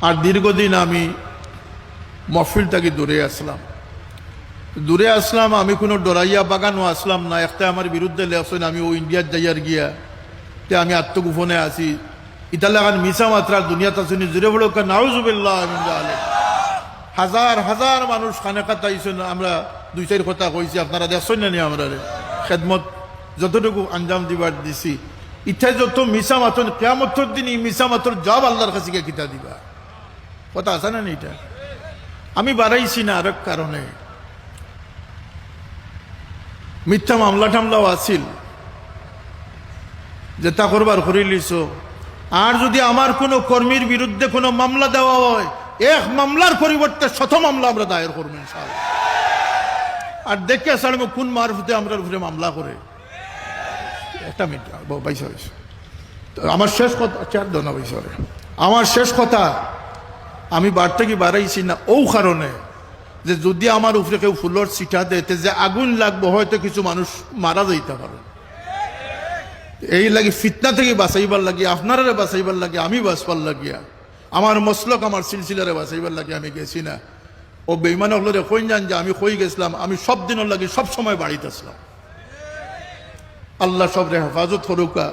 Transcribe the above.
আর দীর্ঘদিন আমি মহফিল থেকে দূরে আসলাম। আমি কোনো ডরাইয়া বাগানও আসলাম না। একটা আমার বিরুদ্ধে লেখছেন আমি ও ইন্ডিয়ার যাইয়ার গিয়া তে আমি আত্মগোপনে আছি। ইতালে এখন মিশা মাত্রার দুনিয়াতে শুনি জুড়ে বড় নাউজুবিল্লাহ। হাজার হাজার মানুষ খানেকাত আইছেন। আমরা দুই চার কথা কইছি, আপনারা দেখছেন না নি আমরা খেদমত যতটুকু আঞ্জাম দিবার দিছি। ইচ্ছায় যত মিশা মাত্র কেয়ামতের দিন এই মিশা মাত্র জব আল্লাহর কাছে গিয়ে কিতা দিবা, কথা আছে না এটা। আমি বাড়াইছি না আরেক কারণে, মিথ্যা মামলা টামলাও আছিল যে তা করবার করে লিছ। আর যদি আমার কোনো কর্মীর বিরুদ্ধে কোনো মামলা দেওয়া হয়, এক মামলার পরিবর্তে 100 মামলা আমরা দায়ের করবো ইনশাআল্লাহ। আর দেখে আসলে কোন মারফতে আমরা উপরে মামলা করে। একটা মিনিট পয়সা হয়েছে আমার শেষ কথা। চার দনা পয়সা আমার শেষ কথা। আমি বাড়তে কি বাড়াইছি না ও কারণে যে যদি আমার উপরে কেউ ফুলর ছিটা দেতে যে আগুন লাগবো, হয়তো কিছু মানুষ মারা যাইতে পারে। এই লাগে ফিতনা থেকে বাঁচাইবার লাগে, আপনারা বাঁচাইবার লাগে, আমি বাঁচবার লাগিয়া, আমার মসলক আমার সিলসিলারে বাঁচাইবার লাগে আমি গেছি না। ও বেইমান হলরে কই যান যে আমি কই গেছিলাম। আমি সব দিনের লাগে সব সময় বাড়িতে আসলাম। আল্লাহ সবরে হেফাজত করুকা।